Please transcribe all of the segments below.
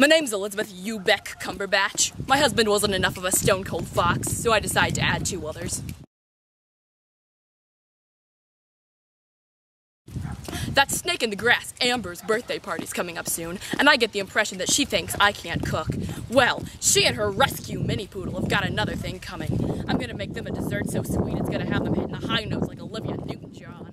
My name's Elizabeth Ubeck Cumberbatch. My husband wasn't enough of a stone-cold fox, so I decided to add 2 others. That snake in the grass, Amber's birthday party's coming up soon, and I get the impression that she thinks I can't cook. Well, she and her rescue mini poodle have got another thing coming. I'm gonna make them a dessert so sweet it's gonna have them hitting the high notes like Olivia Newton-John.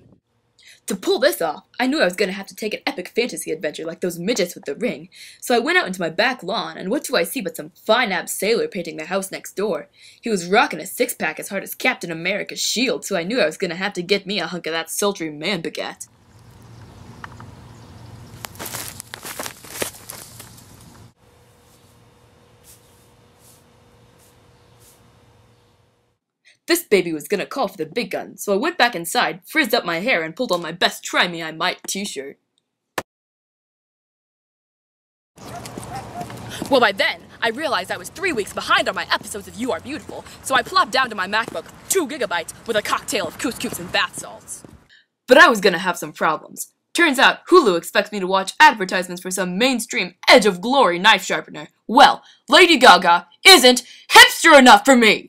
To pull this off, I knew I was gonna have to take an epic fantasy adventure like those midgets with the ring. So I went out into my back lawn, and what do I see but some fine-ab sailor painting the house next door. He was rocking a 6-pack as hard as Captain America's shield, so I knew I was gonna have to get me a hunk of that sultry man-baguette. This baby was gonna call for the big gun, so I went back inside, frizzed up my hair, and pulled on my best Try Me I Might t-shirt. Well, by then, I realized I was 3 weeks behind on my episodes of You Are Beautiful, so I plopped down to my MacBook 2 gigabytes with a cocktail of couscous and bath salts. But I was gonna have some problems. Turns out, Hulu expects me to watch advertisements for some mainstream Edge of Glory knife sharpener. Well, Lady Gaga isn't hipster enough for me!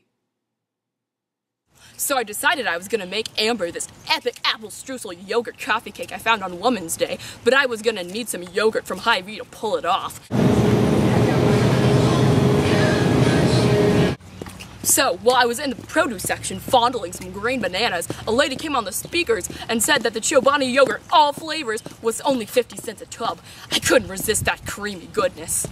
So I decided I was gonna make Amber this epic apple streusel yogurt coffee cake I found on Woman's Day, but I was gonna need some yogurt from Hy-Vee to pull it off. So, while I was in the produce section fondling some green bananas, a lady came on the speakers and said that the Chobani yogurt, all flavors, was only 50 cents a tub. I couldn't resist that creamy goodness.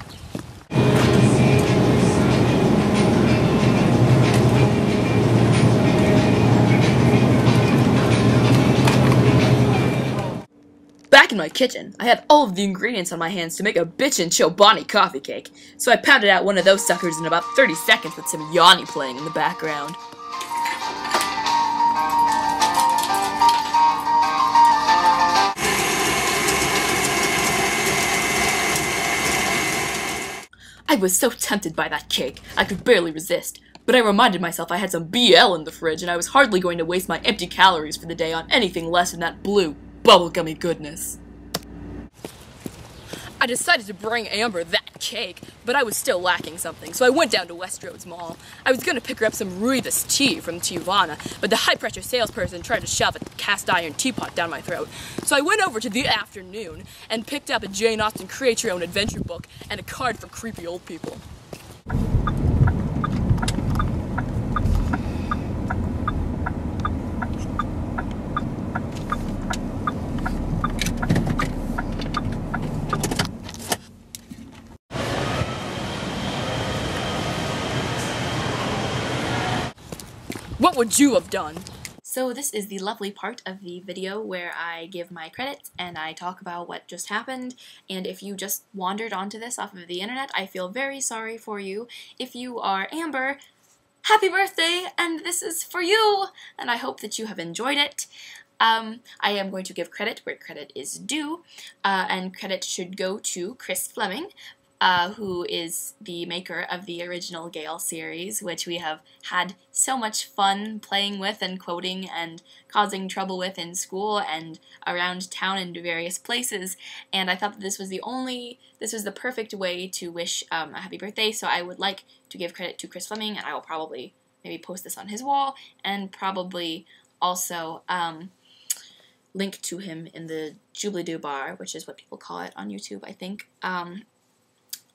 Back in my kitchen, I had all of the ingredients on my hands to make a bitchin' Chobani coffee cake, so I pounded out one of those suckers in about 30 seconds with some Yanni playing in the background. I was so tempted by that cake, I could barely resist, but I reminded myself I had some BL in the fridge and I was hardly going to waste my empty calories for the day on anything less than that blue, bubblegummy goodness. I decided to bring Amber that cake, but I was still lacking something, so I went down to Westroads Mall. I was gonna pick her up some Rooibos tea from Tijuana, but the high-pressure salesperson tried to shove a cast-iron teapot down my throat. So I went over to the Afternoon and picked up a Jane Austen Create-Your-Own Adventure book and a card for creepy old people. What would you have done? So this is the lovely part of the video where I give my credits and I talk about what just happened, and if you just wandered onto this off of the internet, I feel very sorry for you. If you are Amber, happy birthday, and this is for you, and I hope that you have enjoyed it. I am going to give credit where credit is due, and credit should go to Chris Fleming, who is the maker of the original Gale series, which we have had so much fun playing with and quoting and causing trouble with in school and around town and various places, and I thought that this was the perfect way to wish a happy birthday, so I would like to give credit to Chris Fleming, and I will probably maybe post this on his wall, and probably also link to him in the Jubilee-Doo bar, which is what people call it on YouTube, I think.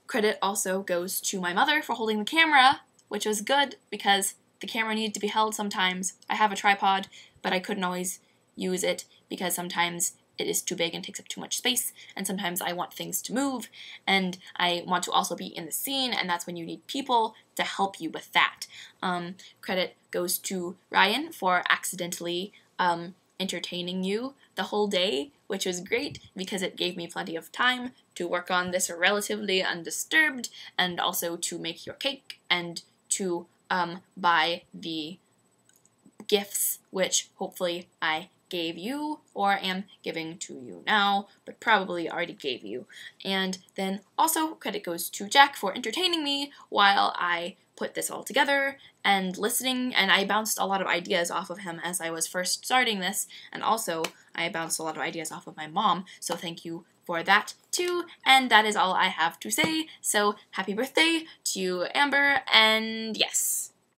Credit also goes to my mother for holding the camera, which was good because the camera needed to be held sometimes. I have a tripod, but I couldn't always use it because sometimes it is too big and takes up too much space, and sometimes I want things to move, and I want to also be in the scene, and that's when you need people to help you with that. Credit goes to Ryan for accidentally entertaining you the whole day, which was great because it gave me plenty of time to work on this relatively undisturbed, and also to make your cake, and to buy the gifts, which hopefully I gave you, or am giving to you now, but probably already gave you. And then also credit goes to Jack for entertaining me while I put this all together and listening, and I bounced a lot of ideas off of him as I was first starting this, and also I bounced a lot of ideas off of my mom, so thank you for that too. And that is all I have to say. So happy birthday to Amber, and yes.